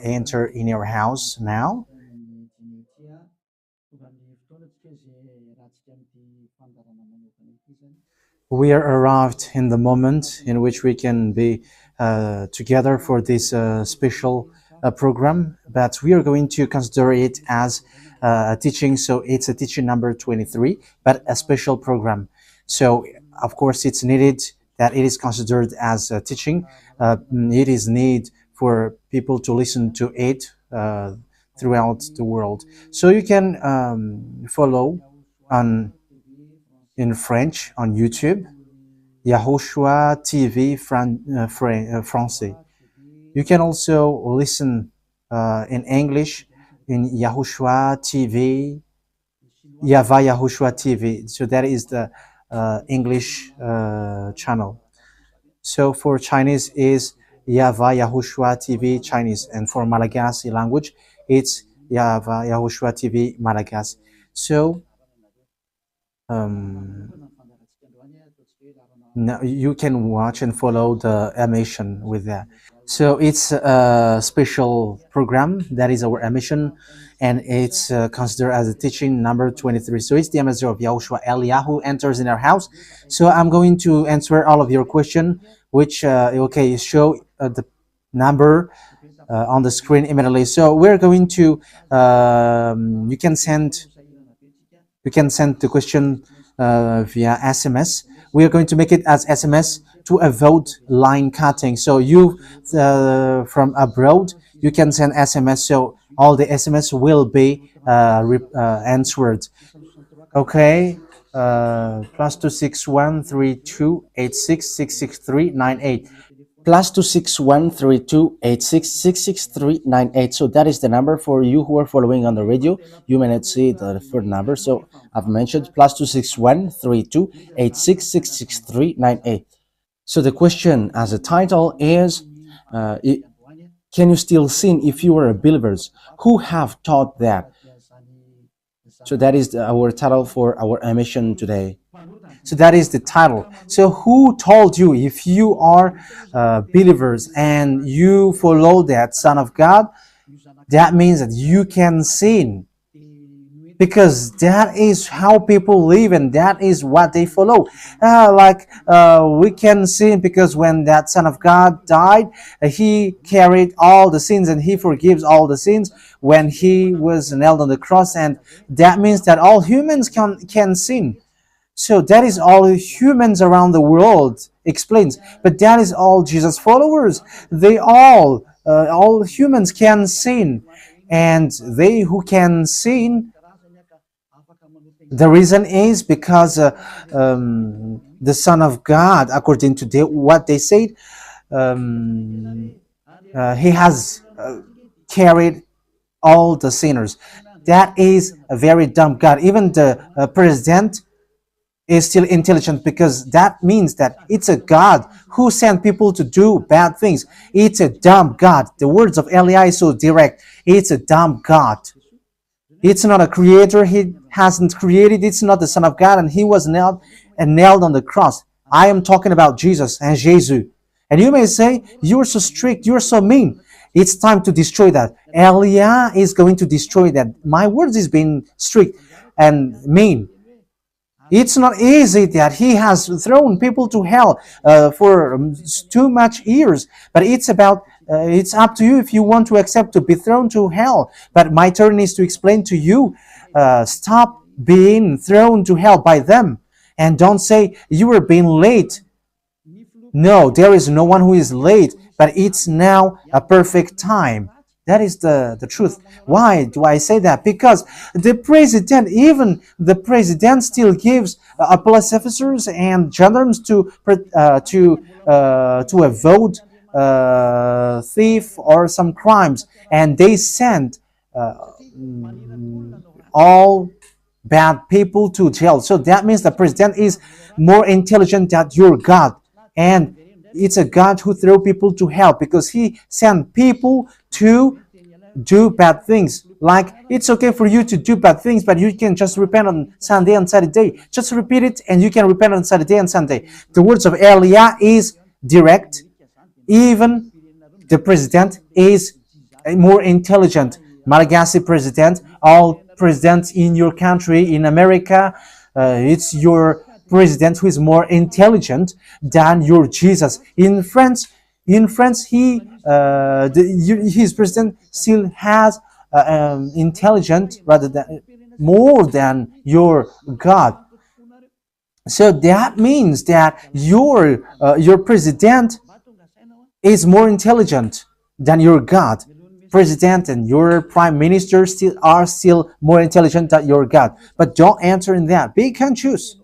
enter in your house now. We are arrived in the moment in which we can be together for this special program, but we are going to consider it as a teaching. So it's a teaching number 23, but a special program. So of course it's needed that it is considered as a teaching. It is need for people to listen to it throughout the world. So you can follow in French on YouTube, YAHOSHUAH TV Français. You can also listen in English in YAHOSHUAH TV, YAHVAH YAHOSHUAH TV. So that is the English channel. So for Chinese is YAHVAH YAHOSHUAH TV Chinese, and for Malagasy language it's YAHVAH YAHOSHUAH TV Malagasy. So now you can watch and follow the emission with that. So it's a special program that is our emission, and it's considered as a teaching number 23. So it's the ambassador of Yahushua Eliyahu enters in our house. So I'm going to answer all of your question, which okay, show the number on the screen immediately. So we're going to you can send the question via SMS. We are going to make it as SMS to avoid line cutting. So you from abroad, you can send SMS. So all the SMS will be answered. Okay. +2613286666398. +2613286666398. So that is the number for you who are following on the radio. You may not see the third number, so I've mentioned +2613286666398. So the question as a title is, can you still sin if you are a believers? Who have taught that? So that is our title for our emission today. So that is the title. So who told you if you are believers and you follow that Son of God, that means that you can sin? Because that is how people live and that is what they follow. We can sin because when that Son of God died, he carried all the sins and he forgives all the sins when he was nailed on the cross, and that means that all humans can sin. So that is all humans around the world explains, but that is all Jesus followers. They all humans can sin, and they who can sin, the reason is because the Son of God, according to what they said, he has carried all the sinners. That is a very dumb God. Even the president is still intelligent, because that means that it's a God who sent people to do bad things. It's a dumb God. The words of Eli is so direct. It's a dumb God. It's not a creator. He hasn't created. It's not the Son of God, and he was nailed on the cross. I am talking about Jesus and Jesus. And you may say, you're so strict, you're so mean. It's time to destroy that. Elia is going to destroy that. My words is being strict and mean. It's not easy that he has thrown people to hell for too much years, but it's about it's up to you if you want to accept to be thrown to hell. But my turn is to explain to you, stop being thrown to hell by them, and don't say you were being late. No, there is no one who is late, but it's now a perfect time. That is the truth. Why do I say that? Because the president, even the president, still gives police officers and gendarmes to avoid thief or some crimes, and they send all bad people to jail. So that means the president is more intelligent than your God, and it's a God who throw people to hell because he sent people to do bad things. Like, it's okay for you to do bad things, but you can just repent on Sunday and Saturday. Just repeat it and you can repent on Saturday and Sunday. The words of Elia is direct. Even The president is more intelligent. Malagasy president, all presidents in your country, in America, it's your president who is more intelligent than your Jesus. In France, his president still has intelligent rather than more than your God. So that means that your president is more intelligent than your God. President and your prime minister still more intelligent than your God. But don't answer in that. Be conscious.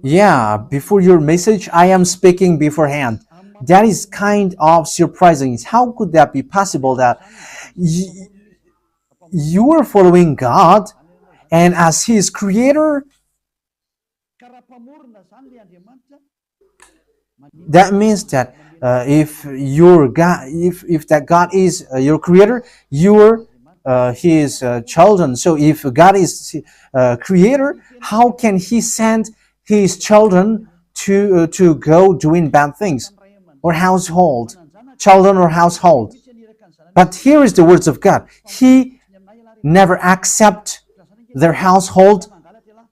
Yeah, before your message, I am speaking beforehand. That is kind of surprising. How could that be possible that you are following God and as His creator, that means that if your God, if that God is your creator, you're His children. So if God is creator, how can He send His children to go doing bad things or children or household? But here is the words of God. He never accept their household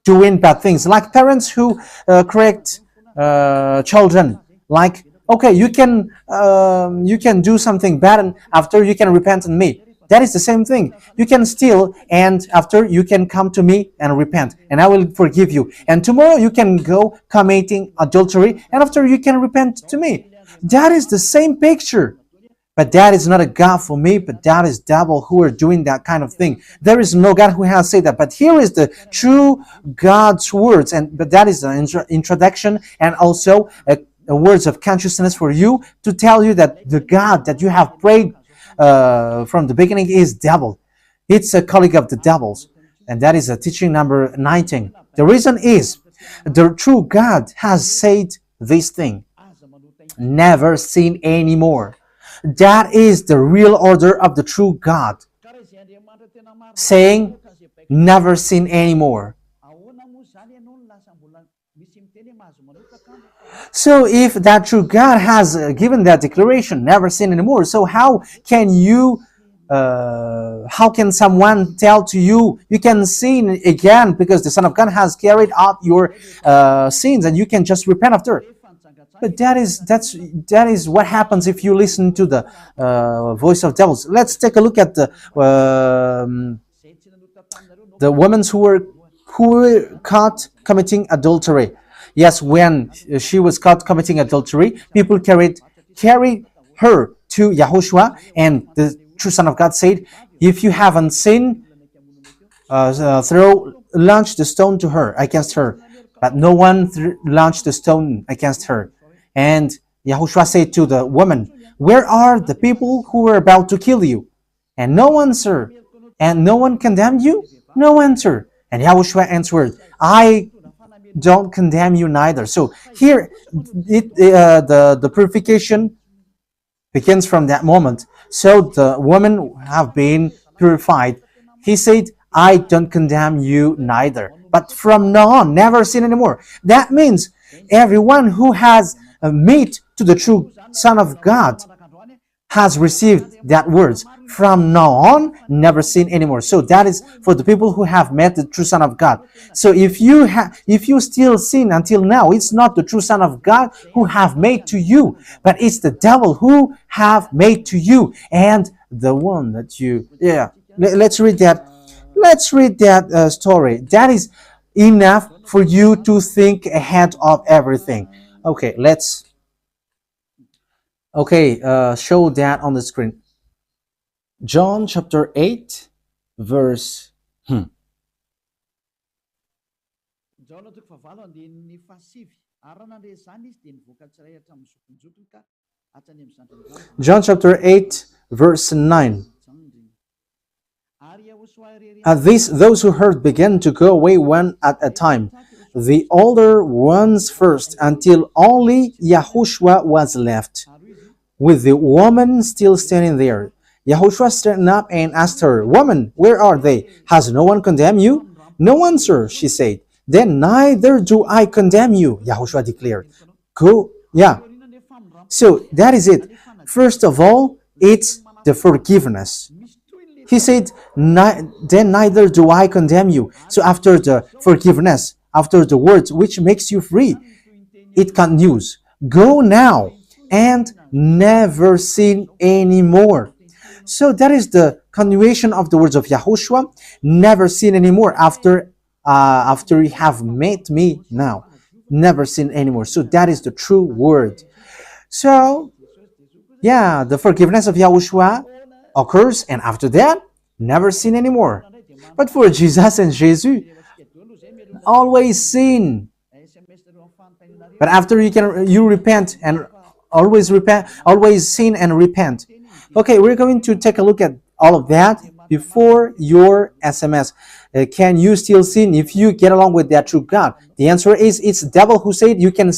doing bad things, like parents who correct children, like, okay, you can do something bad and after you can repent on me. That is the same thing. You can steal and after you can come to me and repent and I will forgive you. And tomorrow you can go committing adultery and after you can repent to me. That is the same picture. But that is not a God for me, but that is devil who are doing that kind of thing. There is no God who has said that. But here is the true God's words, but that is the introduction and also a words of consciousness for you to tell you that the God that you have prayed from the beginning is devil. It's a colleague of the devils. And that is a teaching number 19. The reason is the true God has said this thing. Never sin anymore. That is the real order of the true God, saying never sin anymore. So if that true God has given that declaration, never sin anymore, so how can someone tell to you, you can sin again because the Son of God has carried out your sins and you can just repent after? But that is what happens if you listen to the voice of devils. Let's take a look at the women who were caught committing adultery. Yes, when she was caught committing adultery, people carried her to YAHOSHUAH, and the true Son of God said, "If you haven't sinned, launch the stone to her against her." But no one launched the stone against her. And YAHOSHUAH said to the woman, "Where are the people who were about to kill you?" And no answer. And no one condemned you? No answer. And YAHOSHUAH answered, "I don't condemn you neither." So here, the purification begins from that moment. So the women have been purified. He said, "I don't condemn you neither. But from now on, never sin anymore." That means everyone who has meet to the true Son of God has received that words. From now on, never sin anymore. So that is for the people who have met the true Son of God. So if you still sin until now, it's not the true Son of God who have made to you, but it's the devil who have made to you, and the one that you. Yeah, let's read that. Let's read that story. That is enough for you to think ahead of everything. Okay, show that on the screen. John chapter 8, verse. John chapter 8, verse 9. At this, those who heard began to go away one at a time, the older ones first, until only YAHOSHUAH was left, with the woman still standing there. YAHOSHUAH straightened up and asked her, "Woman, where are they? Has no one condemned you?" "No one, sir," she said. "Then neither do I condemn you," YAHOSHUAH declared. Go, yeah. So that is it. First of all, it's the forgiveness. He said, then neither do I condemn you. So after the forgiveness, after the words which makes you free, it continues. Go now and never sin anymore. So that is the continuation of the words of Yahushua. Never sin anymore after you have met me now. Never sin anymore. So that is the true word. So yeah, the forgiveness of Yahushua occurs, and after that, never sin anymore. But for Jesus and Jesus, always sin. But after you repent and always sin and repent. Okay, we're going to take a look at all of that before your SMS. Can you still sin if you get along with that true God? The answer is it's the devil who said you can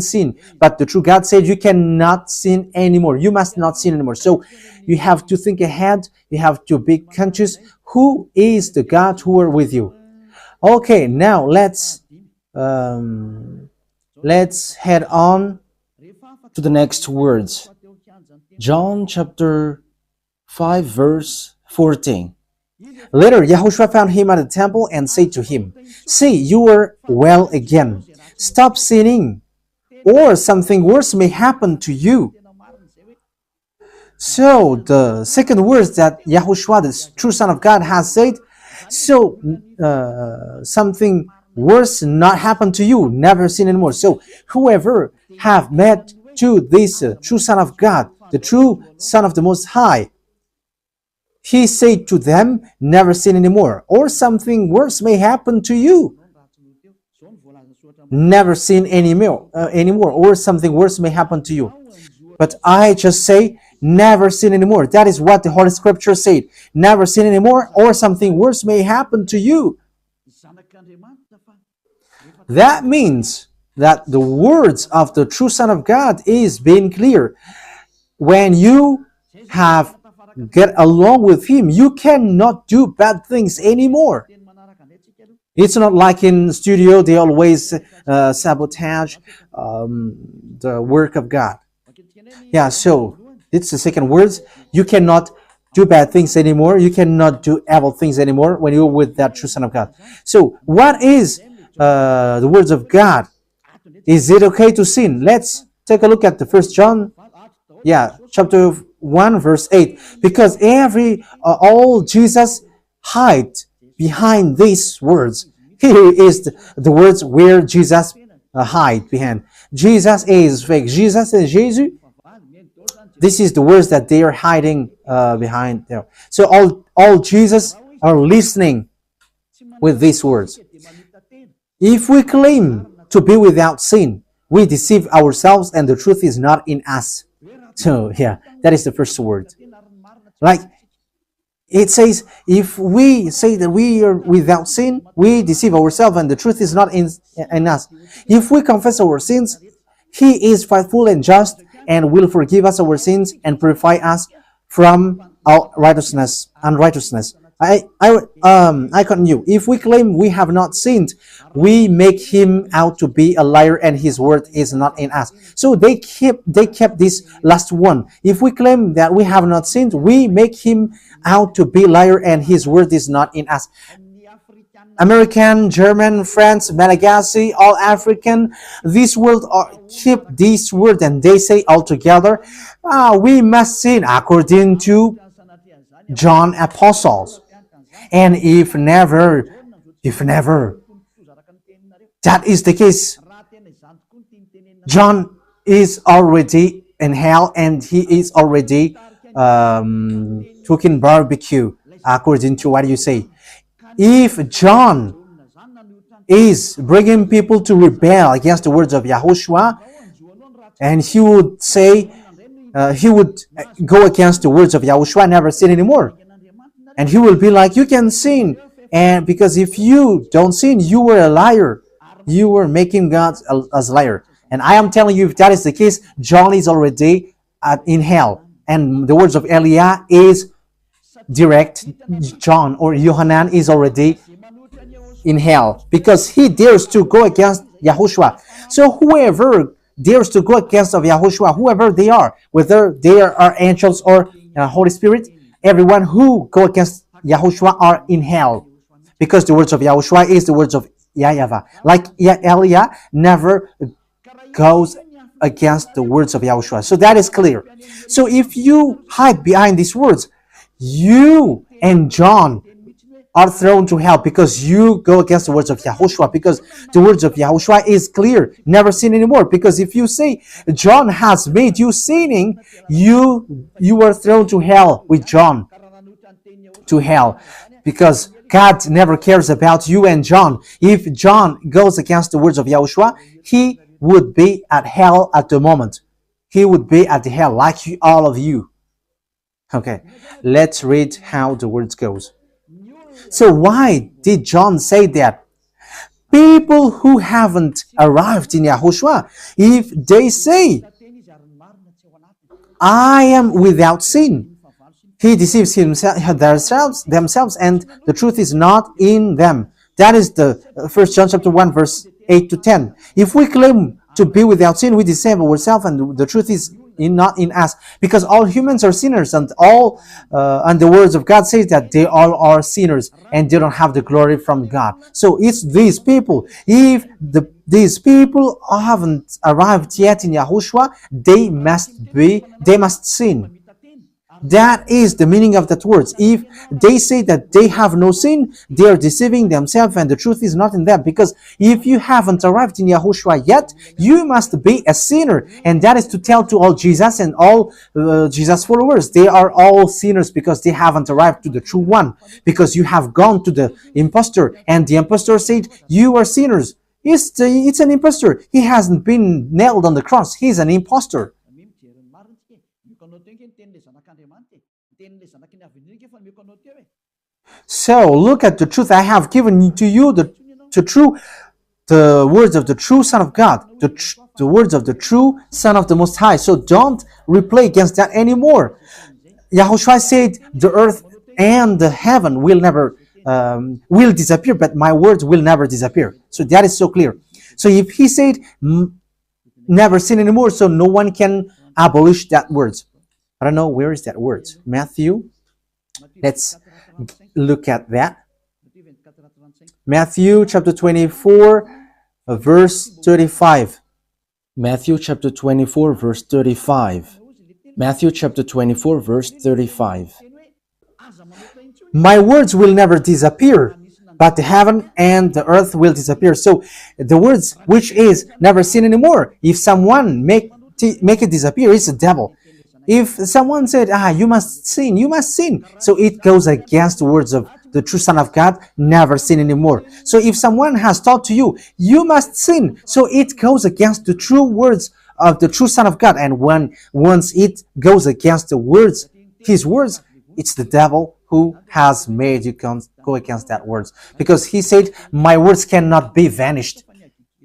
sin, but the true God said you cannot sin anymore. You must not sin anymore. So you have to think ahead. You have to be conscious. Who is the God who are with you? Okay, now let's head on to the next words. John chapter 5 verse 14. Later, Yahushua found him at the temple and said to him, "See, you are well again. Stop sinning, or something worse may happen to you." So, the second words that Yahushua, the true Son of God, has said, so something worse not happen to you, never sin anymore. So, whoever have met to this true Son of God, the true Son of the Most High, he said to them, never sin anymore, or something worse may happen to you. Never sin anymore, or something worse may happen to you. But I just say, never sin anymore. That is what the Holy Scripture said. Never sin anymore, or something worse may happen to you. That means that the words of the true Son of God is being clear. When you have get along with him, you cannot do bad things anymore. It's not like in studio, they always sabotage the work of God. Yeah, so it's the second words. You cannot do bad things anymore. You cannot do evil things anymore when you're with that true Son of God. So what is the words of God? Is it okay to sin? Let's take a look at the First John, chapter 1 verse 8. Because all Jesus hide behind these words. Here is the words where Jesus hide behind. Jesus is fake. Jesus and Jesus. This is the words that they are hiding behind there. So all Jesus are listening with these words. If we claim to be without sin, we deceive ourselves and the truth is not in us. So that is the first word. Like it says, if we say that we are without sin, we deceive ourselves and the truth is not in us. If we confess our sins, he is faithful and just and will forgive us our sins and purify us from all unrighteousness. I continue. If we claim we have not sinned, we make him out to be a liar and his word is not in us. So they kept this last one. If we claim that we have not sinned, we make him out to be a liar and his word is not in us. American, German, French, Malagasy, all African, this world keep this word and they say all together, we must sin according to John Apostles. And if never that is the case, John is already in hell and he is already cooking barbecue according to what you say. If John is bringing people to rebel against the words of Yahushua, and he would say, he would go against the words of Yahushua, never sin anymore. And he will be like, you can sin. And because if you don't sin, you were a liar. You were making God as a liar. And I am telling you, if that is the case, John is already in hell. And the words of Eliah is direct. John or Yohanan is already in hell because he dares to go against Yahushua. So whoever dares to go against of Yahushua, whoever they are, whether they are angels or Holy Spirit, everyone who go against Yahushua are in hell. Because the words of Yahushua is the words of YAHVAH. Like Elia never goes against the words of Yahushua. So that is clear. So if you hide behind these words, you and John are thrown to hell because you go against the words of Yahushua, because the words of Yahushua is clear, never sin anymore. Because if you say John has made you sinning, you are thrown to hell with John, to hell, because God never cares about you and John. If John goes against the words of Yahushua, he would be at hell at the moment. He would be at the hell like all of you. Okay, let's read how the words goes. So why did John say that? People who haven't arrived in Yahushua, if they say, I am without sin, he deceives themselves, and the truth is not in them. That is the 1 John chapter 1, verse 8 to 10. If we claim to be without sin, we deceive ourselves, and the truth is not in us, because all humans are sinners, and and the words of God says that they all are sinners and they don't have the glory from God. So it's these people. If these people haven't arrived yet in Yahushua, they must sin. That is the meaning of that words. If they say that they have no sin, they are deceiving themselves, and the truth is not in them. Because if you haven't arrived in Yahushua yet, you must be a sinner. And that is to tell to all Jesus and all Jesus followers. They are all sinners because they haven't arrived to the true one. Because you have gone to the impostor, and the impostor said, you are sinners. It's an impostor. He hasn't been nailed on the cross. He's an impostor. So look at the truth. I have given to you the words of the true Son of God, the words of the true Son of the Most High. So don't replay against that anymore. Yahushua said the earth and the heaven will never will disappear, but my words will never disappear. So that is so clear. So if he said never sin anymore, so no one can abolish that words. I don't know, where is that word? Matthew. Let's look at that. Matthew chapter 24, verse 35. Matthew chapter 24, verse 35. Matthew chapter 24, verse 35. My words will never disappear, but the heaven and the earth will disappear. So the words which is never sin anymore, if someone make it disappear, it's the devil. If someone said, you must sin, you must sin. So it goes against the words of the true Son of God, never sin anymore. So if someone has taught to you, you must sin. So it goes against the true words of the true Son of God. And once it goes against the words, his words, it's the devil who has made you go against that words. Because he said, my words cannot be vanished.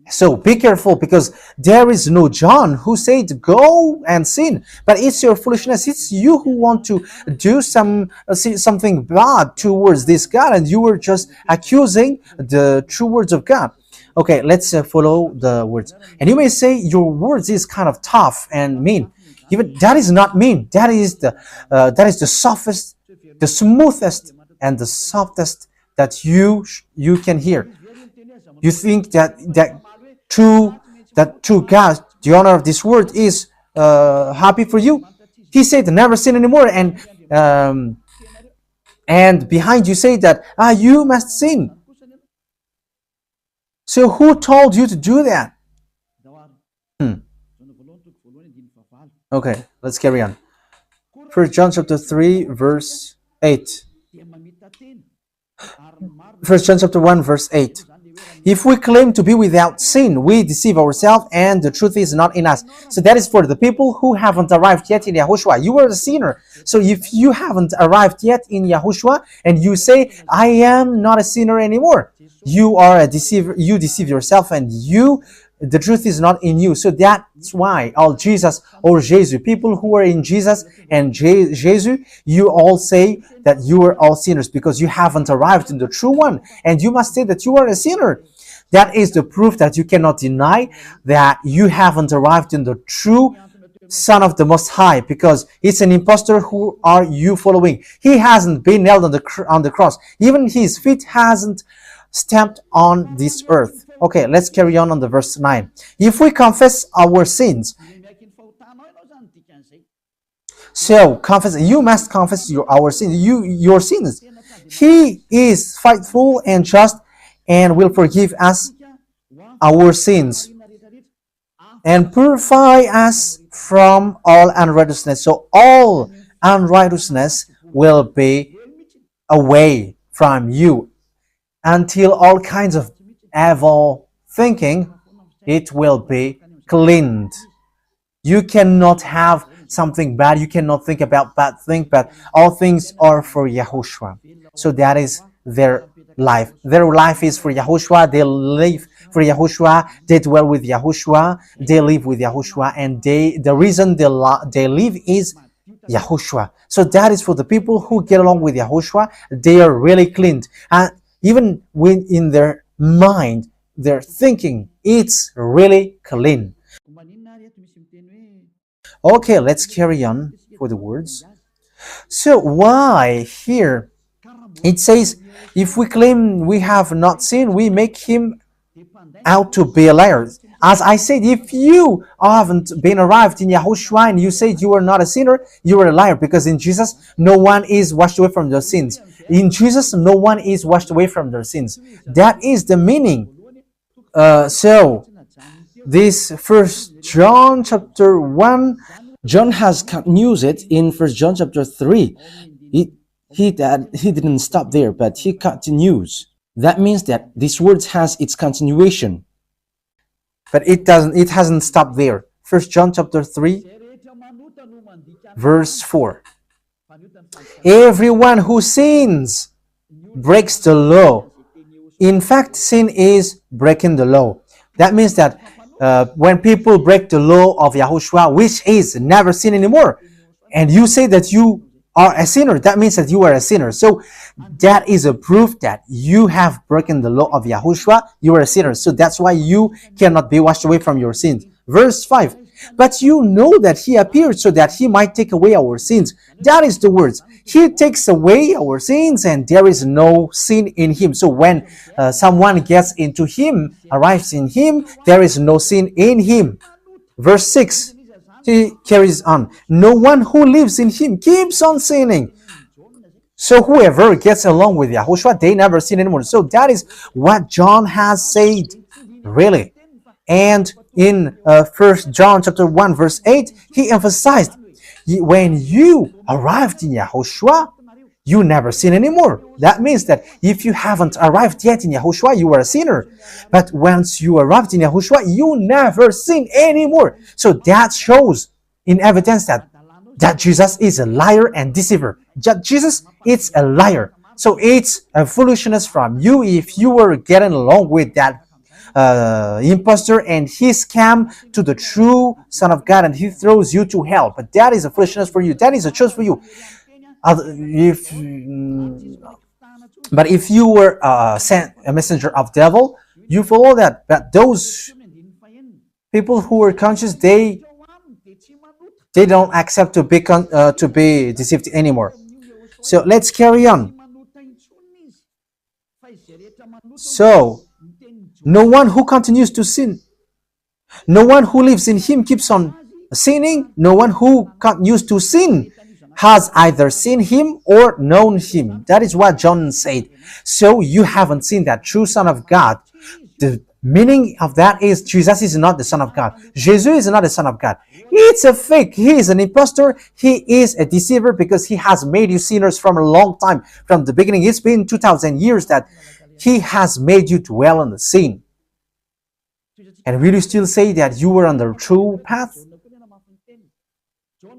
So be careful, because there is no John who said go and sin, but it's your foolishness. It's you who want to do something bad towards this God, and you were just accusing the true words of God. Okay, let's follow the words. And you may say your words is kind of tough and mean. Even that is not mean. That is the softest, the smoothest, and the softest that you can hear. You think that true God, the owner of this word, is happy for you? He said never sin anymore, and behind you say that you must sin. So who told you to do that? Okay, let's carry on. 1 John chapter 3, verse 8. 1 John chapter 1, verse 8. If we claim to be without sin, we deceive ourselves, and the truth is not in us. So that is for the people who haven't arrived yet in Yahushua. You are a sinner. So if you haven't arrived yet in Yahushua, and you say, I am not a sinner anymore, you are a deceiver. You deceive yourself, and the truth is not in you. So that's why all Jesus or Jesus, people who are in Jesus and Jesus, you all say that you are all sinners, because you haven't arrived in the true one, and you must say that you are a sinner. That is the proof that you cannot deny that you haven't arrived in the true Son of the Most High, because it's an impostor. Who are you following? He hasn't been nailed on the cross. Even his feet hasn't stamped on this earth. Okay, let's carry on the verse 9. If we confess our sins, so confess, you must confess our sins, your sins. He is faithful and just and will forgive us our sins and purify us from all unrighteousness. So all unrighteousness will be away from you until all kinds of evil thinking, it will be cleaned. You cannot have something bad. You cannot think about bad things, but all things are for Yahushua. So that is their life. Their life is for Yahushua. They live for Yahushua. They dwell with Yahushua. They live with Yahushua. And the reason they live is Yahushua. So that is for the people who get along with Yahushua. They are really cleaned. And even when in their mind, their thinking, it's really clean. Okay, let's carry on for the words. So why here it says, if we claim we have not sinned, we make him out to be a liar. As I said, if you haven't been arrived in Yahushua and you say you are not a sinner, you are a liar, because in Jesus, no one is washed away from their sins. In Jesus, no one is washed away from their sins. That is the meaning. So, this First John chapter 1, John has used it in First John chapter 3. He didn't stop there, but he continues. That means that this word has its continuation. But it hasn't stopped there. First John chapter 3, verse 4. Everyone who sins breaks the law. In fact, sin is breaking the law. That means that when people break the law of Yahushua, which is never sin anymore, and you say that you are a sinner, that means that you are a sinner. So that is a proof that you have broken the law of Yahushua. You are a sinner. So that's why you cannot be washed away from your sins. Verse 5. But you know that he appeared so that he might take away our sins. That is the words. He takes away our sins, and there is no sin in him. So when someone gets into him, arrives in him, there is no sin in him. Verse 6, he carries on. No one who lives in him keeps on sinning. So whoever gets along with Yahushua, they never sin anymore. So that is what John has said, really. And in 1 John chapter 1 verse 8, he emphasized, when you arrived in Yahushua, you never sin anymore. That means that if you haven't arrived yet in Yahushua, you are a sinner. But once you arrived in Yahushua, you never sin anymore. So that shows in evidence that Jesus is a liar and deceiver. Jesus is a liar. So it's a foolishness from you if you were getting along with that impostor and he scam to the true Son of God and he throws you to hell. But that is a foolishness for you. That is a choice for you. But if you were sent a messenger of devil, you follow that. But those people who are conscious, they don't accept to be deceived anymore. So let's carry on. So no one who continues to sin, no one who lives in him keeps on sinning. No one who continues to sin has either seen him or known him. That is what John said. So you haven't seen that true Son of God. The meaning of that is Jesus is not the Son of God. Jesus is not the Son of God. It's a fake. He is an impostor. He is a deceiver because he has made you sinners from a long time. From the beginning, it's been 2,000 years that he has made you dwell on the sin. And will you still say that you were on the true path?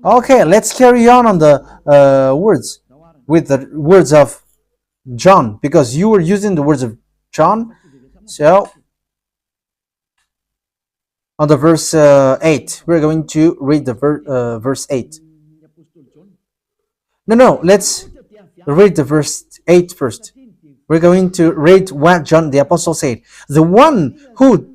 Okay, let's carry on the words with the words of John, because you were using the words of John. So on the verse 8, we're going to read the verse 8. No, let's read the verse 8 first. We're going to read what John the Apostle said. The one who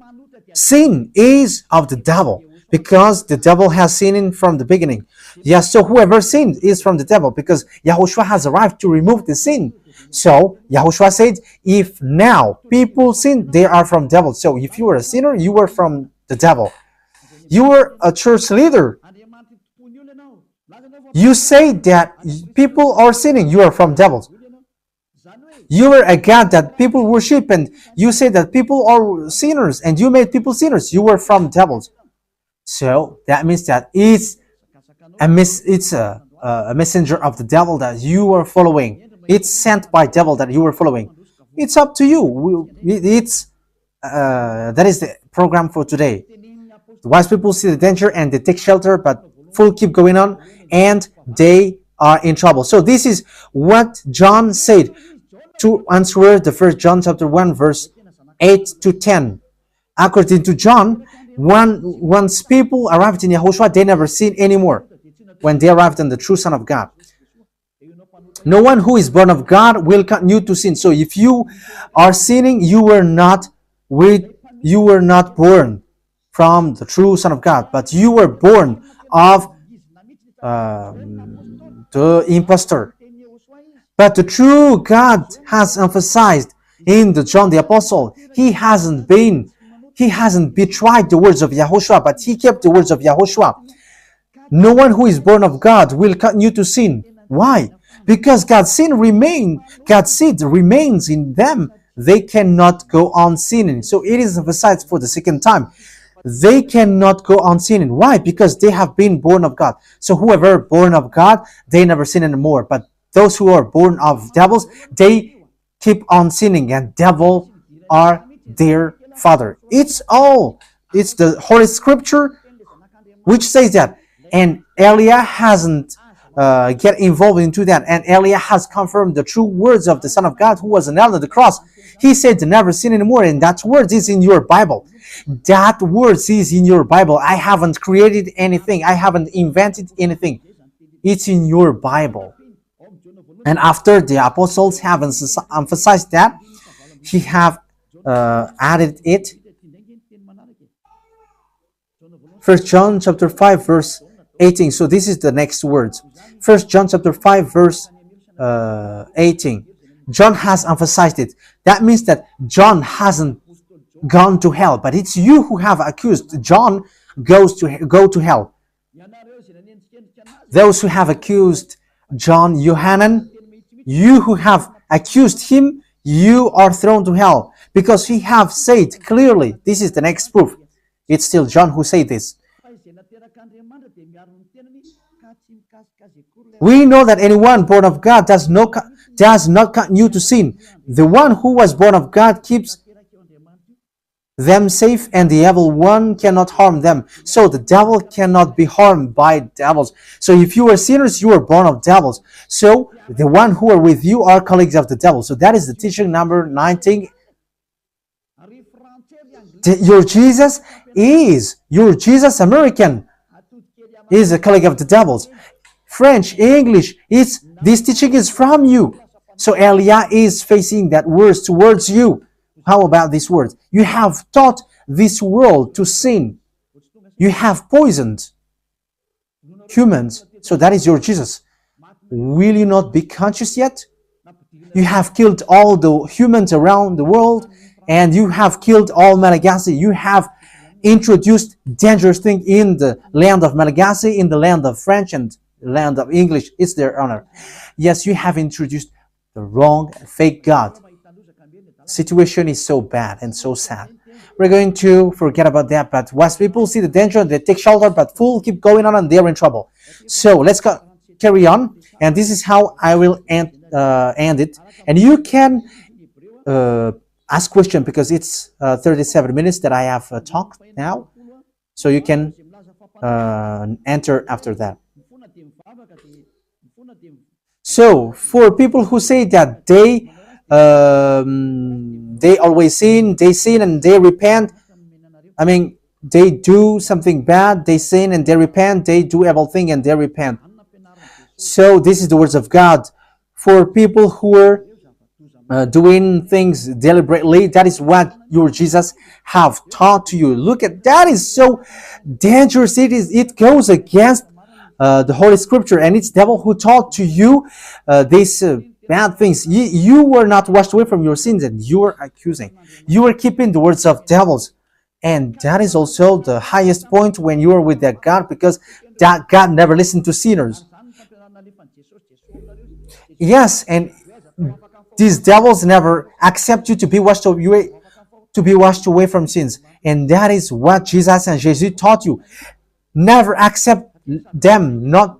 sin is of the devil, because the devil has sinned from the beginning. Yes, so whoever sinned is from the devil, because Yahushua has arrived to remove the sin. So Yahushua said, if now people sin, they are from devil. So if you were a sinner, you were from the devil. You were a church leader. You say that people are sinning, you are from devils. You were a God that people worship, and you say that people are sinners, and you made people sinners. You were from devils. So that means that it's a messenger of the devil that you are following. It's sent by devil that you are following. It's up to you. That is the program for today. The wise people see the danger and they take shelter, but fool keep going on, and they are in trouble. So this is what John said to answer the first John chapter 1 verse 8 to 10. According to John, once people arrived in Yahushua, they never sin anymore when they arrived in the true Son of God. No one who is born of God will continue to sin. So if you are sinning, you were not born from the true Son of God, but you were born of the impostor. But the true God has emphasized in the John the Apostle, he hasn't betrayed the words of Yahushua, but he kept the words of Yahushua. No one who is born of God will continue to sin. Why? Because God's seed remains in them. They cannot go on sinning. So it is emphasized for the second time. They cannot go on sinning. Why? Because they have been born of God. So whoever born of God, they never sin anymore. But those who are born of devils, they keep on sinning, and devil are their father. It's the Holy Scripture which says that. And Elia hasn't get involved into that. And Elia has confirmed the true words of the Son of God who was nailed on the cross. He said to never sin anymore, and that word is in your Bible. That word is in your Bible. I haven't created anything. I haven't invented anything. It's in your Bible. And after the apostles have emphasized that, he have added it. 1 John chapter 5 verse 18. So this is the next words. 1 John chapter 5 verse 18. John has emphasized it. That means that John hasn't gone to hell, but it's you who have accused John go to hell. Those who have accused John Yohanan, you who have accused him, you are thrown to hell, because he have said clearly. This is the next proof. It's still John who said this. We know that anyone born of God does not continue to sin. The one who was born of God keeps them safe, and the evil one cannot harm them. So the devil cannot be harmed by devils. So if you are sinners, you are born of devils. So the one who are with you are colleagues of the devil. So that is the teaching number 19. Your Jesus American is a colleague of the devils. French, English, this teaching is from you. So Elia is facing that words towards you. How about these words? You have taught this world to sin. You have poisoned humans. So that is your Jesus. Will you not be conscious yet? You have killed all the humans around the world, and you have killed all Malagasy. You have introduced dangerous things in the land of Malagasy, in the land of French, and the land of English. It's their honor. Yes, you have introduced the wrong, fake God. Situation is so bad and so sad. We're going to forget about that, but wise people see the danger, they take shelter, but fools keep going on and they're in trouble. So let's carry on, and this is how I will end it. And you can ask question, because it's 37 minutes that I have talked now, so you can enter after that. So for people who say that they always sin, and they repent. I mean, they do something bad, they sin and they repent, they do everything and they repent. So this is the words of God for people who are doing things deliberately. That is what your Jesus have taught to you. Look at that, is so dangerous. It goes against the Holy Scripture, and it's devil who taught to you these bad things. You were not washed away from your sins, and you are accusing. You are keeping the words of devils, and that is also the highest point when you are with that God, because that God never listened to sinners. Yes, and these devils never accept you to be washed away from sins, and that is what Jesus and Jesus taught you. Never accept them not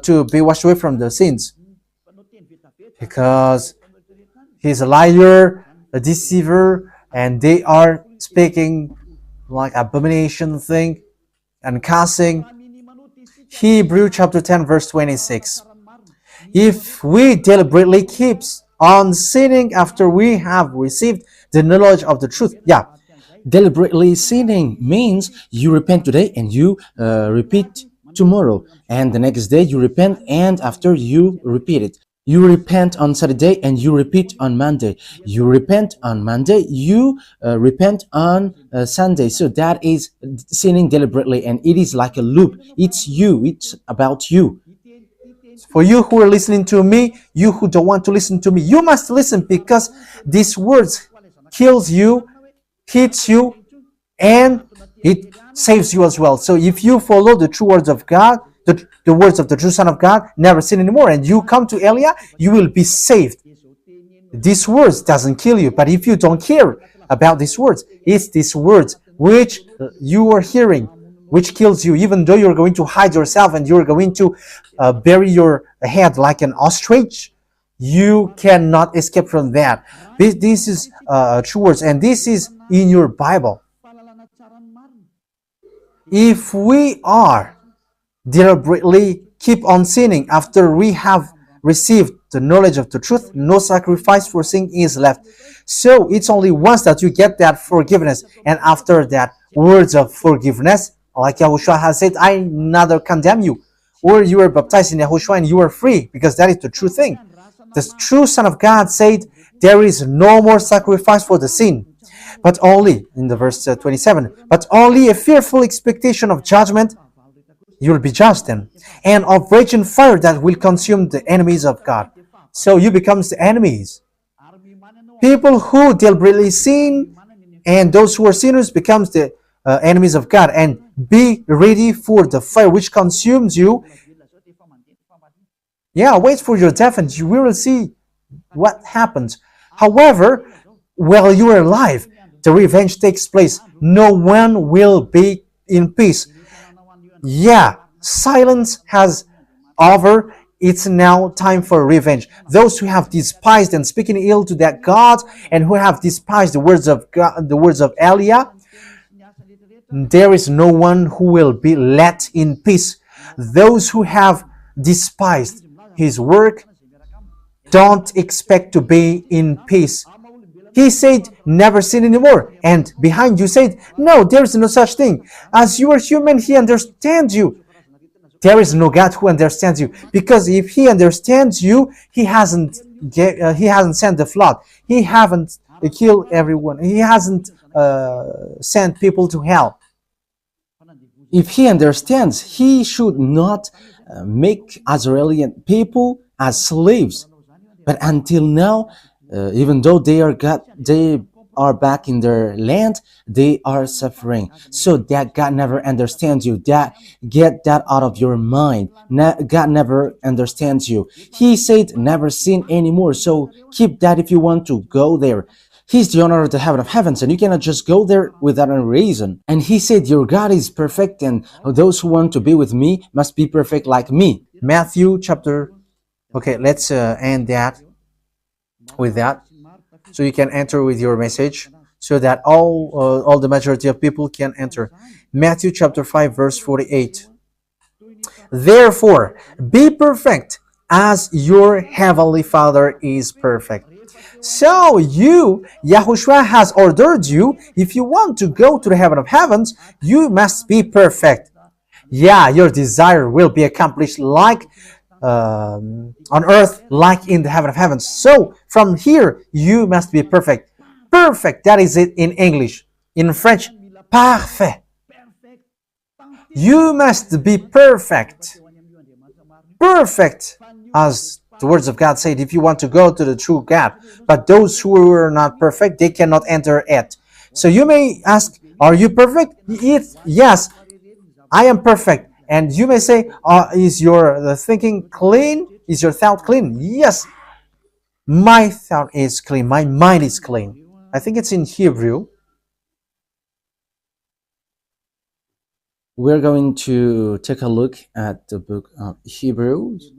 to be washed away from the sins, because he's a liar, a deceiver, and they are speaking like abomination thing and cussing. Hebrew chapter 10 verse 26. If we deliberately keep on sinning after we have received the knowledge of the truth, yeah, Deliberately sinning means you repent today and you repeat tomorrow, and the next day you repent, and after you repeat it. You repent on Saturday and you repeat on Monday. You repent on Monday, you repent on Sunday. So that is sinning deliberately, and it is like a loop. It's you, it's about you. for you who are listening to me, you who don't want to listen to me, you must listen, because these words kills you, hits you, and it saves you as well. So if you follow the true words of God, the words of the true Son of God, never sin anymore, and you come to Elia, you will be saved. These words doesn't kill you, but if you don't care about these words, it's these words which you are hearing which kills you, even though you're going to hide yourself and you're going to bury your head like an ostrich. You cannot escape from that. This is true words, and this is in your Bible. If we are deliberately keep on sinning after we have received the knowledge of the truth, no sacrifice for sin is left. So it's only once that you get that forgiveness, and after that, words of forgiveness, like Yahushua has said, I neither condemn you. Or you are baptized in Yahushua and you are free, because that is the true thing. The true Son of God said, there is no more sacrifice for the sin, but only, in the verse 27, but only a fearful expectation of judgment. You'll be judged then, and of raging fire that will consume the enemies of God. So you become the enemies. People who deliberately sin and those who are sinners becomes the enemies of God, and be ready for the fire which consumes you. Yeah, wait for your death and you will see what happens. However, while you are alive, the revenge takes place. No one will be in peace. Yeah, silence has over. It's now time for revenge. Those who have despised and speaking ill to that God, and who have despised the words of God, the words of Elia, there is no one who will be let in peace. Those who have despised his work don't expect to be in peace. He said, never sin anymore. And behind you said, no, there is no such thing. As you are human, he understands you. There is no God who understands you. Because if he understands you, he hasn't sent the flood. He hasn't killed everyone. He hasn't sent people to hell. If he understands, he should not make Israeli people as slaves. But until now, even though they are back in their land, they are suffering. So that God never understands you. Get that out of your mind. God never understands you. He said never sin anymore. So keep that if you want to go there. He's the owner of the heaven of heavens, and you cannot just go there without a reason. And he said, your God is perfect, and those who want to be with me must be perfect like me. Matthew chapter... Okay, let's end that with that, so you can enter with your message, so that all the majority of people can enter. Matthew chapter 5 verse 48. Therefore, be perfect as your heavenly Father is perfect. So Yahushua has ordered you, if you want to go to the heaven of heavens, you must be perfect. Yeah, your desire will be accomplished like on earth like in the heaven of heavens. So from here, you must be perfect. Perfect, that is it in English. In French, parfait. You must be perfect. Perfect, as the words of God said, if you want to go to the true God. But those who are not perfect, they cannot enter it. So you may ask, are you perfect? Yes, I am perfect. And you may say, is your thinking clean? Is your thought clean? Yes, my thought is clean. My mind is clean. I think it's in Hebrew. We're going to take a look at the book of Hebrews.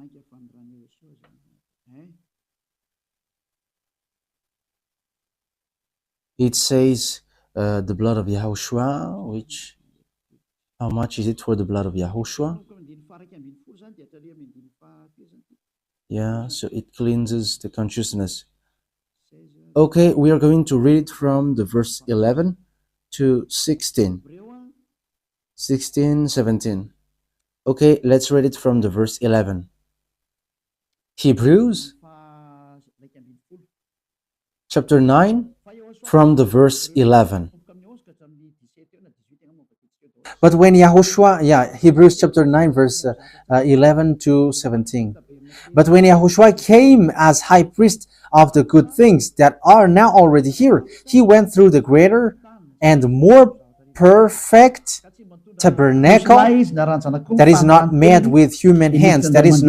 It says the blood of Yahushua, which, how much is it for the blood of Yahushua? Yeah, so it cleanses the consciousness. Okay, we are going to read it from the verse 11 to 16. 16, 17. Okay, let's read it from the verse 11. Hebrews chapter 9 from the verse 11. But when Yahushua, Hebrews chapter 9, verse 11 to 17. But when Yahushua came as high priest of the good things that are now already here, he went through the greater and more perfect tabernacle that is not made with human hands. That is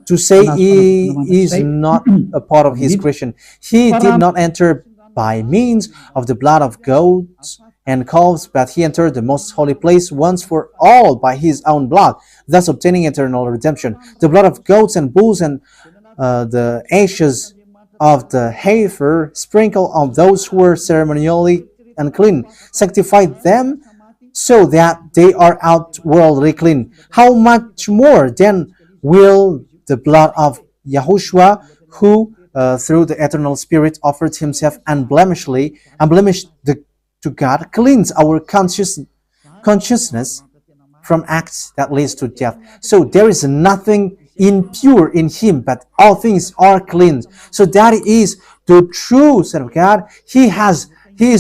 to say he is not a part of his creation. He did not enter by means of the blood of goats and calves, but he entered the most holy place once for all by his own blood, thus obtaining eternal redemption. The blood of goats and bulls and the ashes of the heifer sprinkled on those who were ceremonially unclean, sanctified them so that they are outwardly clean. How much more then will the blood of Yahushua, who through the eternal Spirit offered himself unblemished to God, cleanse our consciousness from acts that leads to death. So there is nothing impure in him, but all things are cleansed. So that is the true Son of God. He is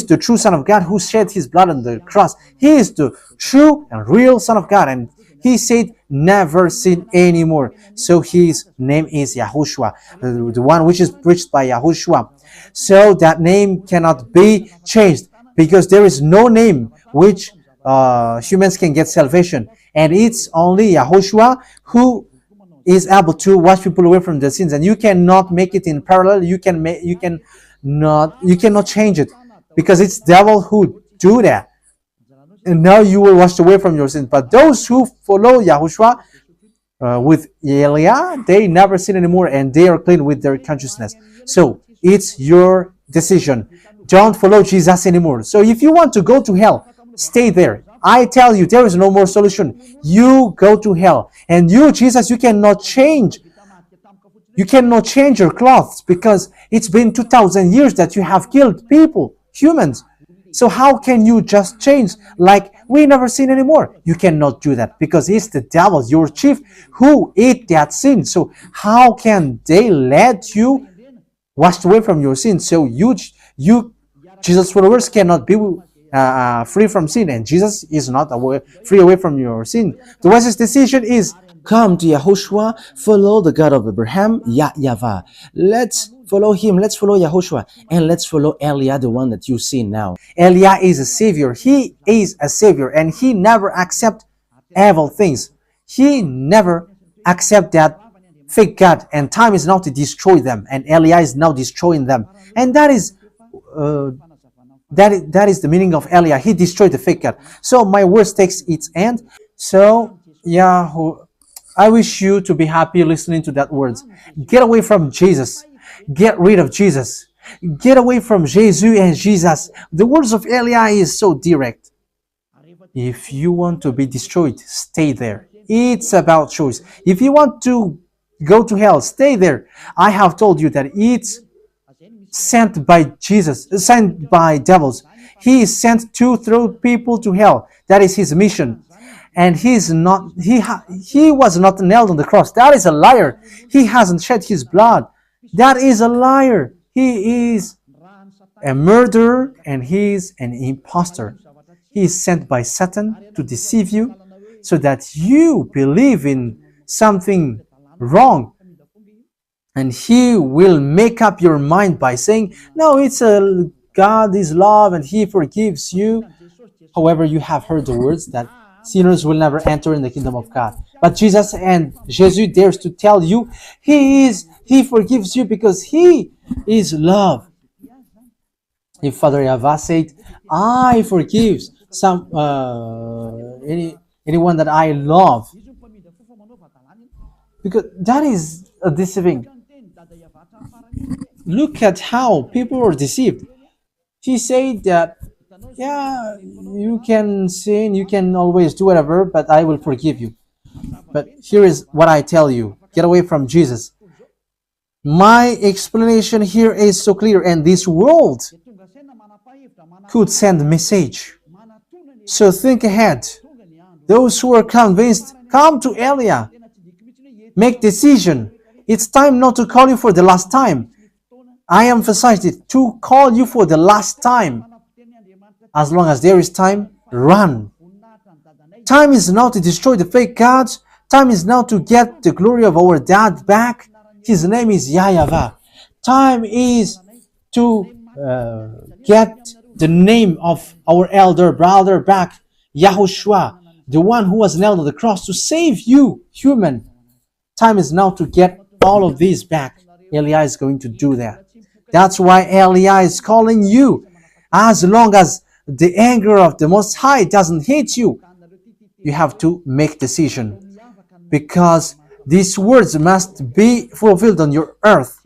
the true Son of God who shed his blood on the cross. He is the true and real Son of God. And he said, never sin anymore. So his name is Yahushua, the one which is preached by Yahushua. So that name cannot be changed because there is no name which humans can get salvation. And it's only Yahushua who is able to wash people away from their sins. And you cannot make it in parallel. You cannot change it, because it's devil who do that. And now you will wash away from your sins. But those who follow Yahushua with Elia, they never sin anymore, and they are clean with their consciousness. So it's your decision. Don't follow Jesus anymore. So if you want to go to hell, stay there. I tell you, there is no more solution. You go to hell. And you, Jesus, you cannot change. You cannot change your clothes, because it's been 2,000 years that you have killed people, humans. So how can you just change like we never sin anymore? You cannot do that, because it's the devil, your chief, who ate that sin. So how can they let you wash away from your sin? So you Jesus' followers cannot be free from sin, and Jesus is not free away from your sin. The wisest decision is come to Yahushua, follow the God of Abraham, YAHVAH. Let's follow him, let's follow Yahushua, and let's follow Elia, the one that you see now. Elia is a savior. He is a savior, and he never accept evil things. He never accept that fake God, and time is now to destroy them, and Elia is now destroying them. And that is the meaning of Elia. He destroyed the fake God. So my words takes its end. So I wish you to be happy listening to that words. Get away from Jesus. Get rid of Jesus. Get away from Jesus and Jesus. The words of Elia is so direct. If you want to be destroyed, stay there. It's about choice. If you want to go to hell, stay there. I have told you that it's sent by Jesus, sent by devils. He is sent to throw people to hell. That is his mission. and he was not nailed on the cross. That is a liar. He hasn't shed his blood. That is a liar. He is a murderer and he is an impostor. He is sent by Satan to deceive you so that you believe in something wrong, and he will make up your mind by saying, no, it's a God is love and he forgives you. However, you have heard the words that sinners will never enter in the kingdom of God. But Jesus dares to tell you he forgives you because he is love. If Father YAHVAH said, I forgive anyone that I love, because that is a deceiving. Look at how people are deceived. He said that, yeah, you can sin, you can always do whatever, but I will forgive you. But here is what I tell you. Get away from Jesus. My explanation here is so clear, and this world could send a message. So think ahead. Those who are convinced, come to Elia. Make decision. It's time not to call you for the last time. I emphasize it, to call you for the last time. As long as there is time, run. Time is now to destroy the fake gods. Time is now to get the glory of our dad back. His name is YAHVAH. Time is to get the name of our elder brother back, YAHOSHUAH, the one who was nailed on the cross to save you, human. Time is now to get all of these back. Elia is going to do that. That's why Elia is calling you. As long as the anger of the Most High doesn't hit you, you have to make decision, because these words must be fulfilled on your earth.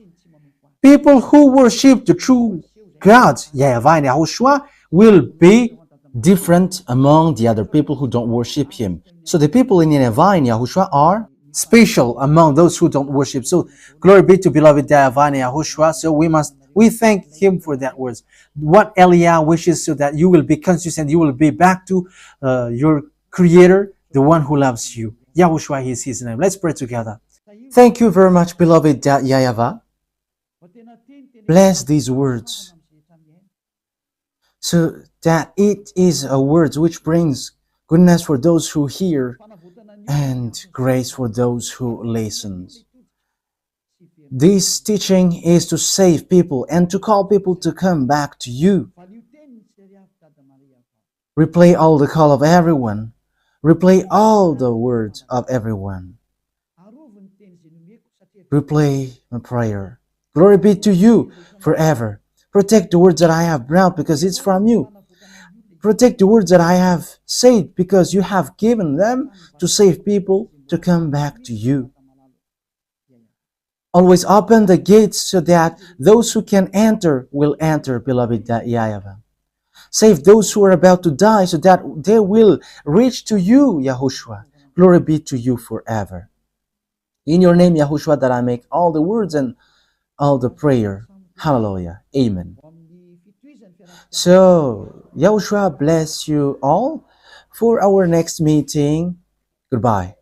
People who worship the true God, YAHVAH and YAHOSHUAH, will be different among the other people who don't worship him. So the people in YAHVAH and YAHOSHUAH are special among those who don't worship. So glory be to beloved YAHVAH and YAHOSHUAH. So we thank him for that words. What Elia wishes, so that you will be consistent, you will be back to your Creator, the one who loves you. YAHOSHUAH is his name. Let's pray together. Thank you very much, beloved YAHVAH. Bless these words, so that it is a word which brings goodness for those who hear and grace for those who listen. This teaching is to save people and to call people to come back to you. Replay all the call of everyone. Replay all the words of everyone. Replay my prayer. Glory be to you forever. Protect the words that I have brought, because it's from you. Protect the words that I have said, because you have given them to save people to come back to you. Always open the gates so that those who can enter will enter, beloved YAHVAH. Save those who are about to die so that they will reach to you, YAHOSHUAH. Glory be to you forever. In your name, YAHOSHUAH, that I make all the words and all the prayer. Hallelujah. Amen. So, YAHOSHUAH bless you all for our next meeting. Goodbye.